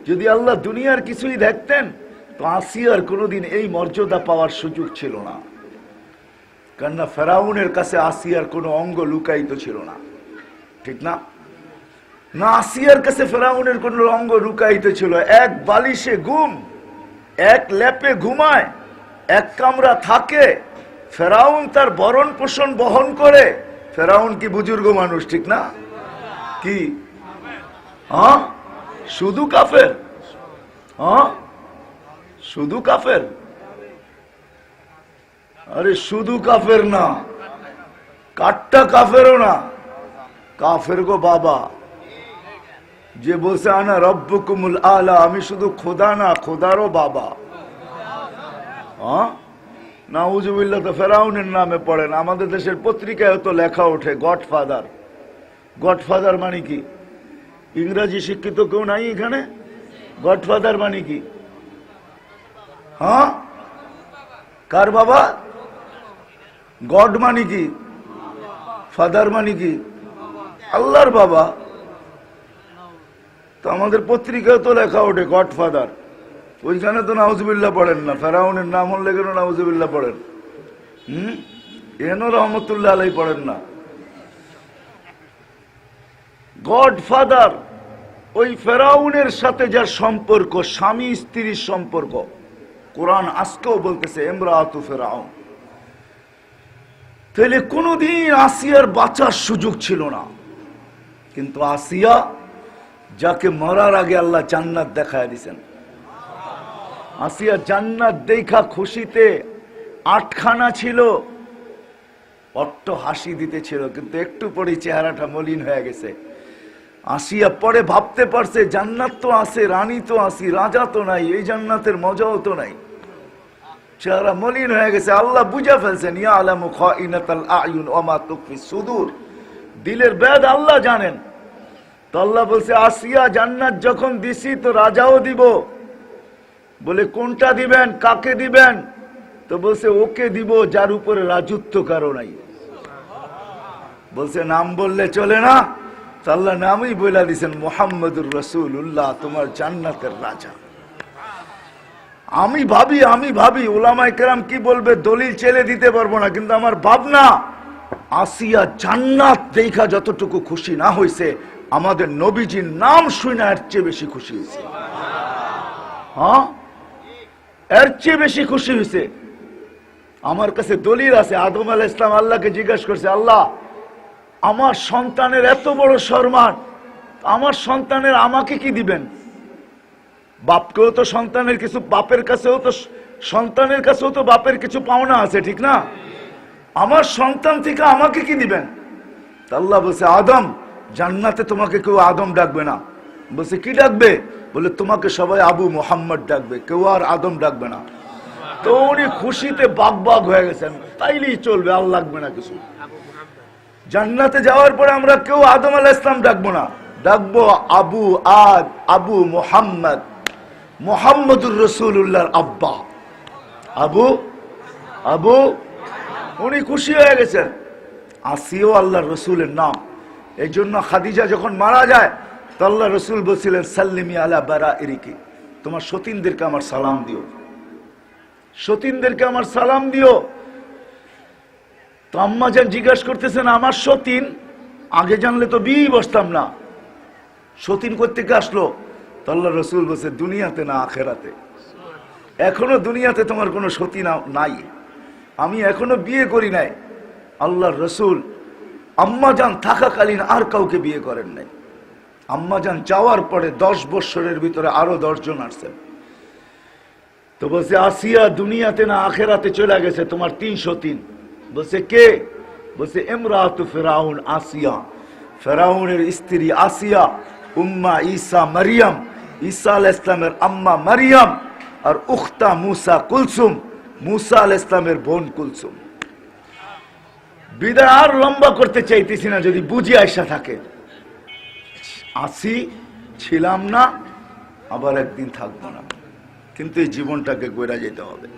যদি আল্লাহ দুনিয়ার কিছুই দেখতেন তো আসিয়ার কোনোদিন এই মর্যাদা পাওয়ার সুযোগ ছিল না। কেননা ফেরাউনের কাছে আসিয়ার কোনো অঙ্গ লুকায়িত ছিল না, ঠিক না? না, আসিয়ার কাছে ফেরাউনের কোন অঙ্গ লুকায়িত ছিল। এক বালিশে ঘুম, এক ল্যাপে ঘুমায়, এক কামরা থাকে। ফেরাউন তার ভরণ পোষণ বহন করে। ফেরাউন কি বুজুর্গ মানুষ, ঠিক না? কি হ্যাঁ, শুধু কাফের? হ্যাঁ, শুধু কাফের? আরে শুধু কাফের না, কাট্টা কাফেরও না, কাফের গো বাবা, যে বলছে আনা রব্বুকুমুল আলা, আমি শুধু খোদা না, খোদারও বাবা। হ্যাঁ, নাউজুবিল্লাহ। তো ফেরাউনের নামে পড়েন, আমাদের দেশের পত্রিকায় তো লেখা ওঠে গডফাদার। গডফাদার মানে কি? ইংরেজি শিক্ষিত কেউ নাই এখানে? গডফাদার মানে কি? হ্যাঁ, কার বাবা? গড মানে কি? ফাদার মানে কি? আল্লাহর বাবা। তো আমাদের পত্রিকায় তো লেখা ওঠে গডফাদার, ওইখানে তো নাউজুবিল্লাহ পড়েন না। ফেরাউনের নাম হলে কেন নাউজুবিল্লাহ পড়েন? এন রহমতুল্লাহ আলাই পড়েন না। গডফাদার ওই ফেরাউনের সাথে যার সম্পর্ক, স্বামী স্ত্রীর সম্পর্ক, কোরআন আজকেও বলতেছে ইমরাতু ফেরাউন। তাহলে কোনদিন আসিয়ার বাঁচার সুযোগ ছিল না। কিন্তু আসিয়া, যাকে মরার আগে আল্লাহ জান্নাত দেখায় দিয়েছেন, আসিয়া জান্নাত দেখা খুশিতে আটখানা ছিল, অট্ট হাসি দিতেছিল। কিন্তু একটু পরে চেহারাটা মলিন হয়ে গেছে। আসিয়া পরে ভাবতে পারছে জান্নাত তো আছে, রানী তো আছি, রাজা তো নাই, এই জান্নাতের মজাও তো নাই। চেহারা মলিন হয়ে গেছে। আল্লাহ বুঝা ফেলছেন, ইয়ালামু খাইনাতাল আয়ুন ওয়া মা তুখফিস সুদূর, দিলের বেদ আল্লাহ জানেন। তো আল্লাহ বলছে আসিয়া জান্নাত যখন দিছি তো রাজাও দিব। বলে কোনটা দিবেন, কাকে দিবেন? তো বলছে ওকে দিব যার উপরে রাজত্ব কারো নাই। বলছে নাম বললে চলে না? তো আল্লাহ নামই বলে দিয়েছেন মুহাম্মদুর রাসূলুল্লাহ, তোমার জান্নাতের রাজা। আমি ভাবি উলামায়ে কেরাম কি বলবে, দলিল চেলে দিতে পারবো না, কিন্তু আমার ভাবনা আসিয়া জান্নাত দেখা যতটুকু খুশি না হয়েছে, আমাদের নবীজির নাম শুনে এর চেয়ে বেশি খুশি হয়েছে। হ্যাঁ, এর চেয়ে বেশি খুশি হয়েছে। আমার কাছে দলিল আছে, আদম আলাইহিস সালাম আল্লাহকে জিজ্ঞাসা করছে, আল্লাহ আমার সন্তানের এত বড় সম্মান, আমার সন্তানের আমাকে কি দিবেন? বাপকেও তো সন্তানের কিছু, বাপের কাছেও তো সন্তানের কাছেও তো বাপের কিছু পাওনা আছে, ঠিক না? আমার সন্তান থেকে আমাকে কি দিবেন? আল্লাহ বলছে আদম, জান্নাতে তোমাকে কেউ আদম ডাকবে না। বলছে কি ডাকবে? বলে তোমাকে সবাই আবু মোহাম্মদ ডাকবে, কেউ আর আদম ডাকবে না। তো উনি খুশিতে বাগ হয়ে গেছেন, তাইলেই চলবে, আর লাগবে না কিছু। জান্নাতে যাওয়ার পরে আমরা কেউ আদম আলাইহিস সালাম ডাকবো না, ডাকবো আবু মোহাম্মদ, মুহাম্মদুর রাসূলুল্লাহর আব্বা আবু। উনি খুশি হয়ে গেছেন। আসিও আল্লাহর রসুলের নাম। এই জন্য খাদিজা যখন মারা যায় তো আল্লাহ রসুল বলছিলেন সাল্লিমি আলা বারাইরিকি, তোমার সতীনদেরকে আমার সালাম দিও, সতীনদেরকে আমার সালাম দিও। তো আম্মা যান জিজ্ঞাসা করতেছেন আমার সতীন, আগে জানলে তো বিয়ে বসতাম না, সতীন কোত্থেকে আসলো? তো আল্লাহ রসুল বলছে দুনিয়াতে না আখেরাতে। এখনো দুনিয়াতে তোমার কোনো সতীন নাই, আমি এখনো বিয়ে করি নাই। আল্লাহর রসুল আম্মাজান থাকাকালীন আর কাউকে বিয়ে করেন নাই। আম্মাজান যাওয়ার পরে 10 বৎসরের ভিতরে আরো 10 জন আসছেন। তো বলছে আসিয়া দুনিয়াতে না আখেরাতে চলে গেছে, তোমার 303। বলছে কে? বলছে ইমরাতু ফিরাউন আসিয়া, ফেরাউনের স্ত্রী আসিয়া, উম্মা ঈসা মারিয়াম, ঈসা আলাইহিস সালামের আম্মা মারিয়াম, আর উখতা মুসা কুলসুম, মুসা আলাইহিস সালামের বোন কুলসুম। বিদায় আর লম্বা করতে চাইতেছি না, যদি বুঝি আয়সা থাকে। আসি ছিলাম না, আবার একদিন থাকবো না, কিন্তু এই জীবনটাকে গড়া যেতে হবে।